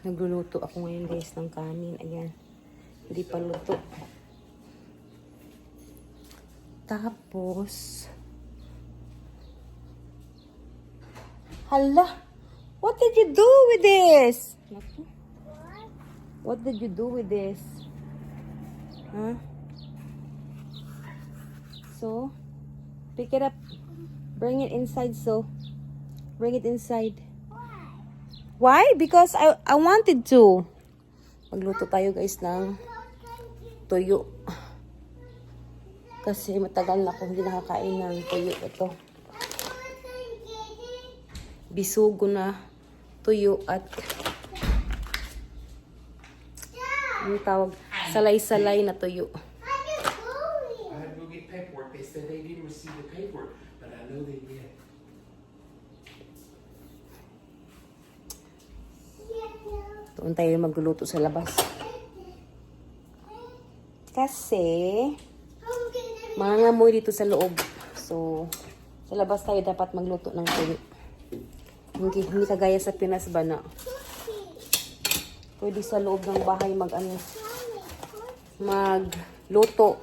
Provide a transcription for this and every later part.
Nagluluto ako ngayon guys ng kanin. Ayan. Hindi pa luto. Tapos, hala! What did you do with this? What did you do with this? Huh? So, pick it up. Bring it inside, so. Bring it inside. Why? Because I wanted to. Magluto tayo guys ng tuyo. Kasi matagal na ako hindi nakakain ng tuyo. Ito. Bisugo na tuyo at yung tawag, salay-salay na tuyo. I had to go get paperwork. They said they didn't receive the paperwork, but I know they did. Doon tayo magluluto sa labas. Kasi mangangamoy dito sa loob. So, sa labas tayo dapat magluto ng tuyo. Hindi kagaya sa Pinas ba na pwede sa loob ng bahay magluto.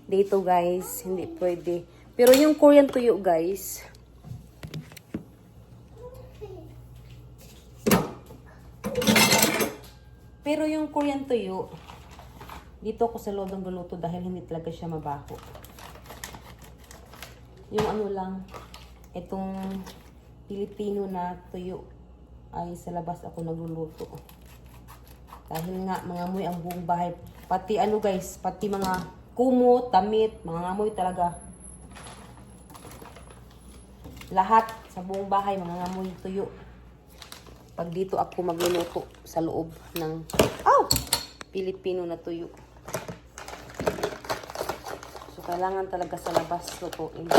Dito guys, hindi pwede. Pero yung Korean tuyo guys, dito ako sa loob ng luluto dahil hindi talaga siya mabaho. Yung ano lang, itong Pilipino na tuyo ay sa labas ako nagluluto. Dahil nga, mangamoy ang buong bahay. Pati ano guys, pati mga kumot, damit, mangamoy talaga. Lahat sa buong bahay, mangamoy tuyo. Pag dito ako magluluto sa loob ng Pilipino na tuyo. So, kailangan talaga sa labas lutuin.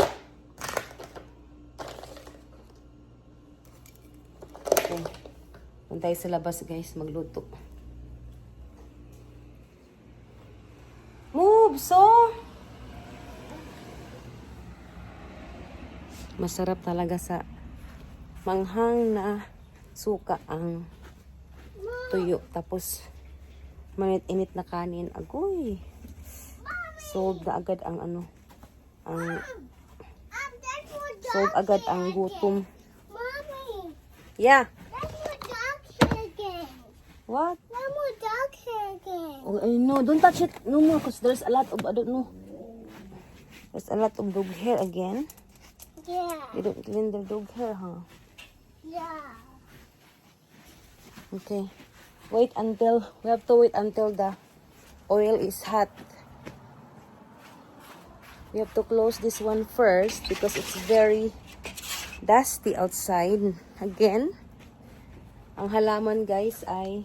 Okay. Punta tayo sa labas guys, magluto. Move, so! Masarap talaga sa manghang na suka ang tuyo. Tapos, mainit-init na kanin. Agoy! Solve na agad ang solve agad ang gutom. Mommy, Yeah. that's more dog hair again. What? That's more dog hair again. Oh, I know. Don't touch it no more because there's a lot of, I don't know. There's a lot of dog hair again. Yeah. You don't clean the dog hair, huh? Yeah. Okay. We have to wait until the oil is hot. We have to close this one first because it's very dusty outside. Again, ang halaman guys ay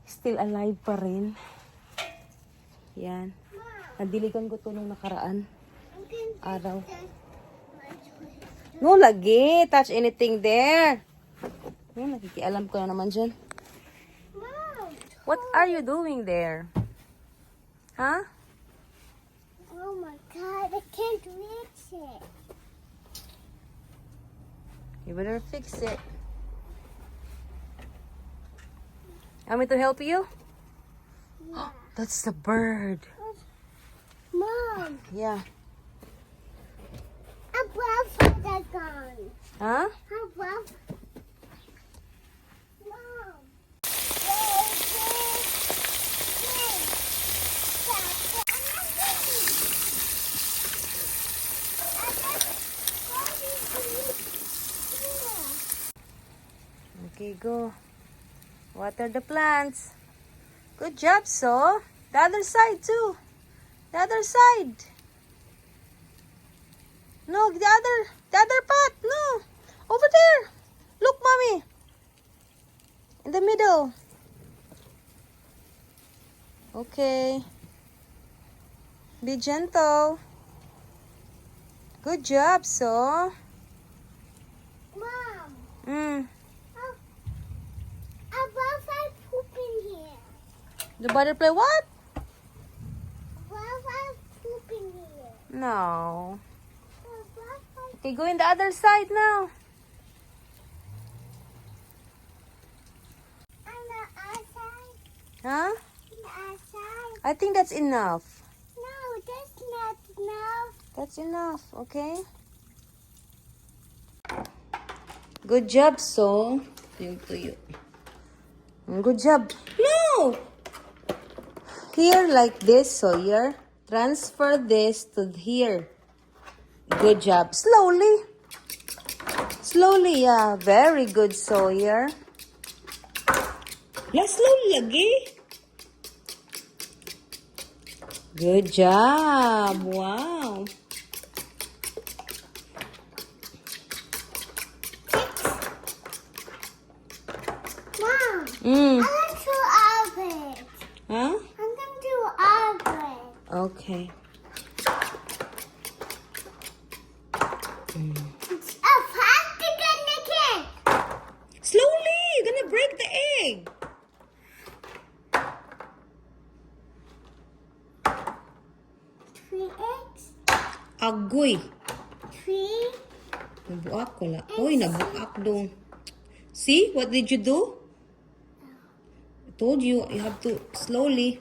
still alive pa rin. Yan. Nadiligan ko ito nung nakaraan araw. No, lagi. Touch anything there. Yan, nakikialam ko na naman dyan. Mom. What are you doing there? Huh? Oh my God, I can't reach it. You better fix it. Want me to help you? Yeah. That's the bird. Mom, Yeah. above the gun. Huh? Above. Mom. Okay, go. Water the plants. Good job, so. The other side, too. The other side. No, the other pot. No. Over there. Look, mommy. In the middle. Okay. Be gentle. Good job, so. Mom, Mm. above I poop in here. The butterfly what? Above I poop in here. No. Above I Okay, go in the other side now. Huh? Outside. I think that's enough. No, that's not enough. That's enough, okay? Good job, so. Yung tuyo. Good job. No! Here, like this, Sawyer. Transfer this to here. Good job. Slowly. Slowly, yeah. Very good, Sawyer. Yeah, slowly lagi. Good job. Wow. Mom, Mm. I want to oven. Huh? I'm going to oven. Okay. It's a plastic in the cake. Slowly. You're gonna break the egg. Three eggs. Agoy. Three. Nabuak ko na. Uy, nabuak dong. See? What did you do? I told you, you have to slowly.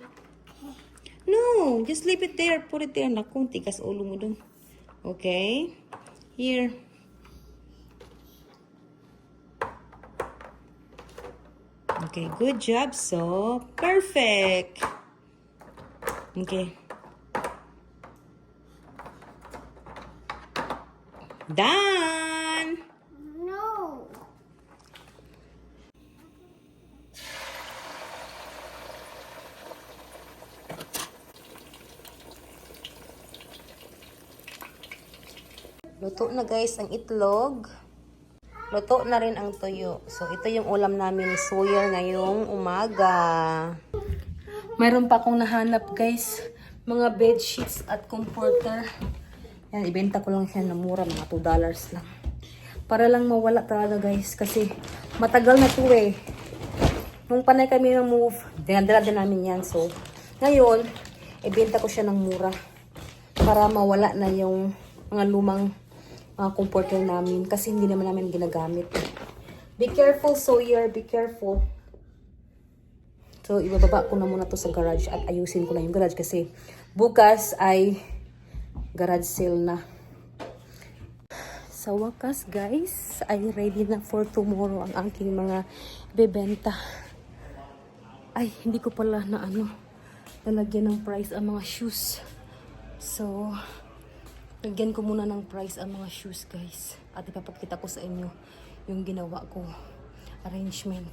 No, just leave it there. Put it there. Nakong tigas ulo mo dong. Okay? Here. Okay, good job, so. Perfect. Okay. Done! No. Luto na guys ang itlog. Luto na rin ang tuyo. So, ito yung ulam namin ni Sawyer ngayong umaga. Mayroon pa akong nahanap guys. Mga bed sheets at comforter. Yan, ibenta ko lang siya na mura. Mga $2 lang. Para lang mawala talaga guys. Kasi matagal na to eh. Nung panay kami ng move, dinadala din namin yan. So, ngayon, ibenta ko siya ng mura. Para mawala na yung mga lumang comforter namin. Kasi hindi naman namin ginagamit. Be careful, Sawyer. Be careful. So, ibababa ko na muna to sa garage at ayusin ko na yung garage kasi bukas ay garage sale na. Sa wakas, guys, ay ready na for tomorrow ang aking mga bebenta. Ay, hindi ko pala na nalagyan ng price ang mga shoes. So, lagyan ko muna ng price ang mga shoes, guys. At ipapakita ko sa inyo yung ginawa ko arrangement.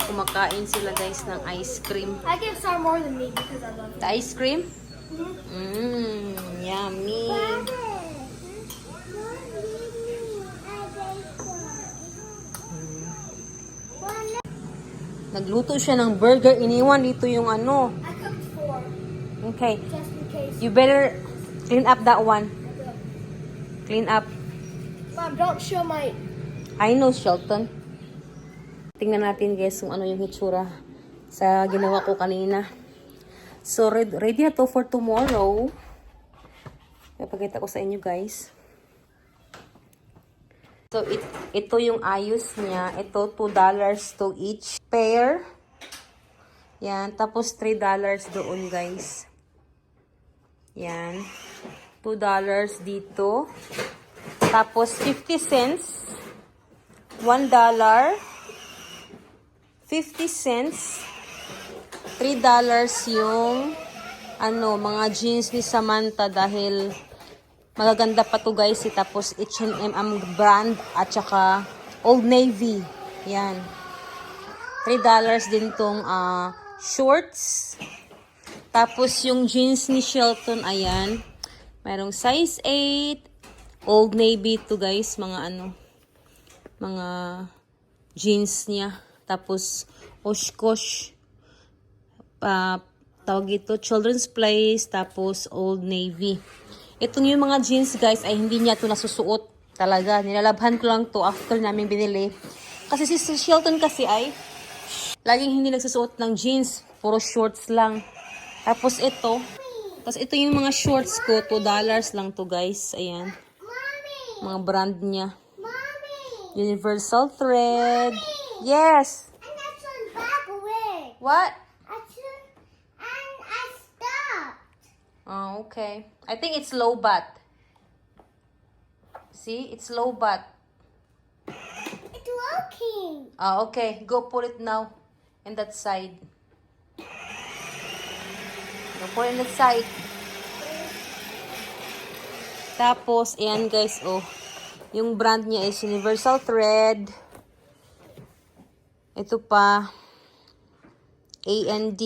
Kumakain sila guys ng ice cream. I give Sar more than me because I love it. The ice cream? Yummy. Nagluto siya ng burger. Iniwan dito yung ano. I cooked 4 Okay. just in case. You better clean up that one. Clean up. Mom, don't show my. I know, Shelton. Tingnan natin guys kung ano yung hitsura sa ginawa ko kanina. So, ready na to for tomorrow. Ipakita ko sa inyo guys. So, ito yung ayos niya. Ito, $2 to each pair. Yan. Tapos, $3 doon guys. Yan. $2 dito. Tapos, 50 cents. $1. 50 cents. $3 yung mga jeans ni Samantha dahil magaganda pa to guys. Tapos H&M ang brand at saka Old Navy. Yan. $3 din tong shorts. Tapos yung jeans ni Shelton, ayan. Mayroong size 8. Old Navy to guys. Mga jeans niya. Tapos Oshkosh. Tawag ito, Children's Place. Tapos Old Navy. Itong yung mga jeans guys ay hindi niya ito nasusuot talaga. Nilalabhan ko lang to after namin binili. Kasi si Shelton kasi ay laging hindi nagsusuot ng jeans. Puro shorts lang. Tapos ito. Tapos ito yung mga shorts ko. $2 lang to guys. Ayan. Mga brand niya. Universal Thread. Yes. And that's on back away. What? And I stopped. Oh, okay. I think it's low bat. See? It's low bat. It's working. Oh, okay. Go put it now in that side. Go put it in that side. Tapos, ayan guys, oh. Yung brand niya is Universal Thread. Ito pa. A&D.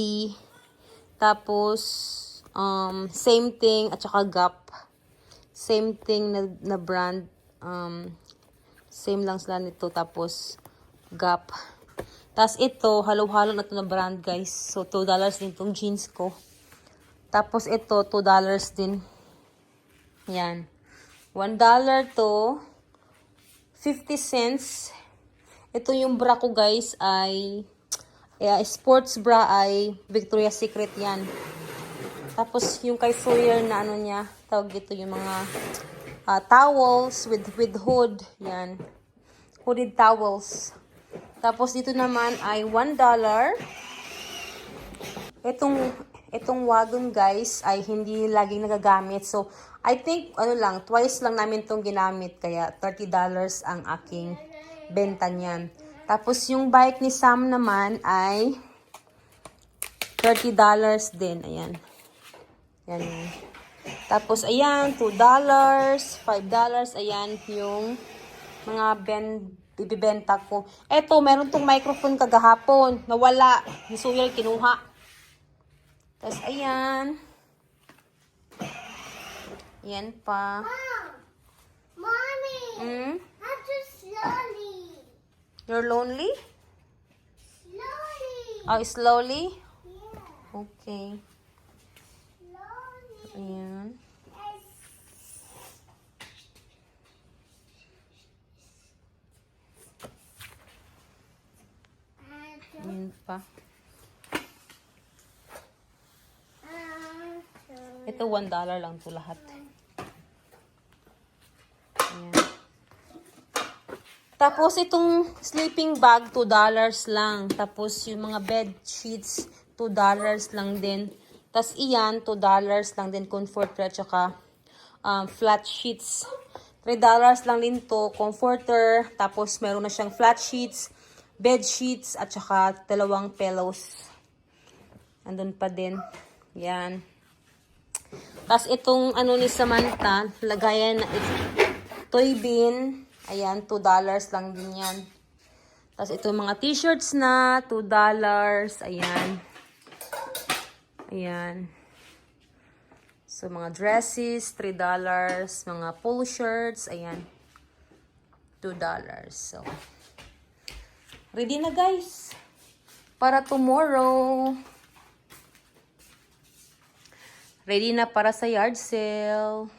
Tapos, same thing, at saka Gap. Same thing na brand. Same lang sila nito. Tapos, Gap. Tapos ito, halo-halo na ito na brand, guys. So, $2 din itong jeans ko. Tapos ito, $2 din. Yan. $1 to 50 cents. Ito yung bra ko, guys, ay sports bra ay Victoria's Secret yan. Tapos yung kay Sawyer na ano niya, tawag dito yung mga towels with hood. Yan. Hooded towels. Tapos dito naman ay $1. Itong wagon, guys, ay hindi laging nagagamit. So, I think, twice lang namin itong ginamit. Kaya, $30 ang aking benta niyan. Tapos, yung bike ni Sam naman ay $30 din. Ayan. Ayan. Tapos, ayan, $2, $5. Ayan, yung mga ibibenta ko. Eto, meron tong microphone kagahapon. Nawala. Ni Suyel, kinuha. Tapos, ayan. Ayan pa. Mommy, Hmm? I'm just slowly. You're lonely? Slowly. Oh, slowly? Yeah, Okay. slowly. Ayan. Ayan pa. Ito, $1 lang to lahat. Ayan. Tapos, itong sleeping bag, $2 lang. Tapos, yung mga bed sheets, $2 lang din. Tapos, iyan, $2 lang din. Comforter, at saka flat sheets. $3 lang din to. Comforter. Tapos, meron na siyang flat sheets, bed sheets, at saka 2 pillows. Andun pa din. Yan. Tapos, itong ano ni Samantha, lagayan na toy bin. Ayan, $2 lang din yan. Tapos, itong mga t-shirts na, $2. Ayan. Ayan. So, mga dresses, $3. Mga polo shirts, ayan. $2. So, ready na, guys. Para tomorrow. Ready na para sa yard sale.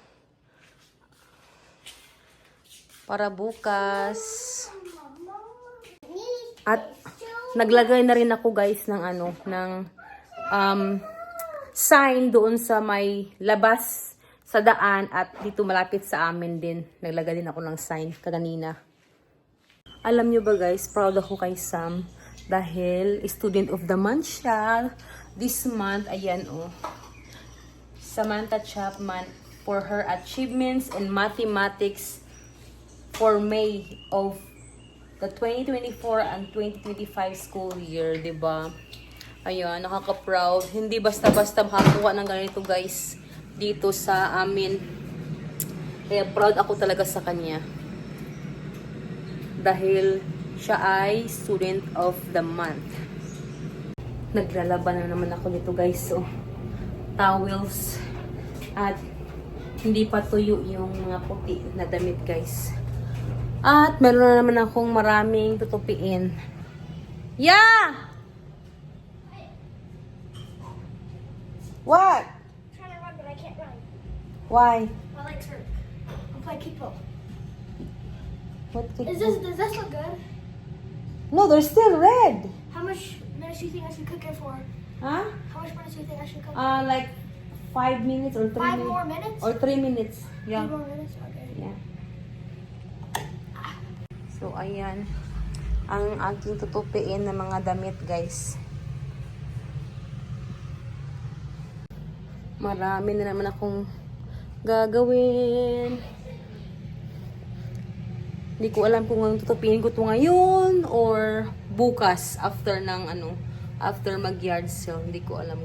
Para bukas. At naglagay na rin ako, guys, ng sign doon sa may labas sa daan at dito malapit sa amin din. Naglagay din ako ng sign kaganina. Alam nyo ba, guys, proud ako kay Sam dahil student of the month siya. This month, ayan oh. Samantha Chapman for her achievements in mathematics for May of the 2024 and 2025 school year, diba? Ayun, nakaka-proud. Hindi basta-basta makakuha ng ganito, guys, dito sa amin. Kaya proud ako talaga sa kanya. Dahil siya ay student of the month. Naglalaban na naman ako dito, guys. So, towels. At hindi pa tuyo yung mga puti na damit, guys. At meron na naman akong maraming tutupiin. Yeah! What? I'm trying to run, but I can't run. Why? My legs hurt. I'm playing kickball. What Does this look good? No, they're still red. How much minutes do you think I should cook it for? Huh? How much minutes do you think I should cook it? Like 5 minutes or 3 5 minutes. more minutes? Or 3 minutes. 3 Yeah. more minutes? Okay. Yeah. So, ayan. Ang aking tutupiin na mga damit, guys. Marami na naman akong gagawin. Hindi ko alam kung anong tutupin ko to ngayon or bukas after ng after mag-yard sale. Hindi ko alam.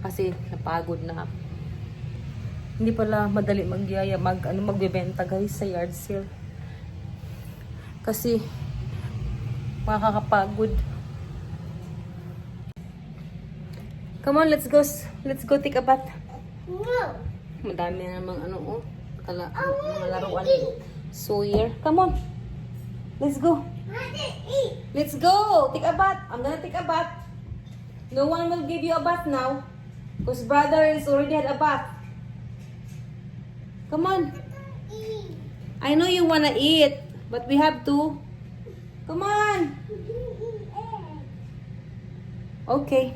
Kasi napagod na. Hindi pala madali magbebenta guys sa yard sale. Kasi makakapagod. Come on, let's go. Let's go take a bath. No. Madami na namang mga laruan. Sawyer. Come on. Let's go. I didn't eat. Let's go. Take a bath. I'm gonna take a bath. No one will give you a bath now. Because brother is already had a bath. Come on. Eat. I know you wanna eat. But we have to. Come on. Okay.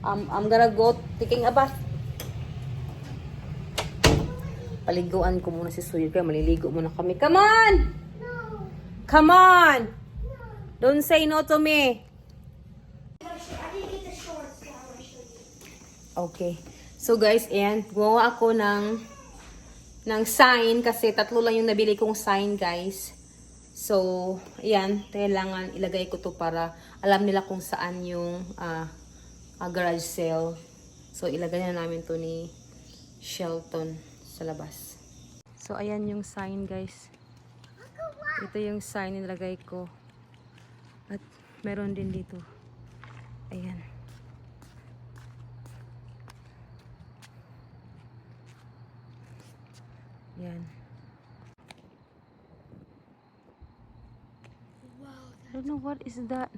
I'm gonna go taking a bath. Paliguan ko muna si Sawyer kaya maliligo muna kami. Come on! No. Come on! Don't say no to me. I didn't get the shorts. So I want to show you. Okay. So guys, ayan. Gumawa ako ng sign kasi tatlo lang yung nabili kong sign guys. So, ayan. Kailangan ilagay ko to para alam nila kung saan yung garage sale. So, ilagay na namin to ni Shelton sa labas. So, ayan yung sign guys. Ito yung sign nilagay ko. At meron din dito. Ayan. Yan. Wow. I don't know what is that.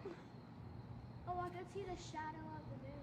Oh, I can see the shadow of the moon.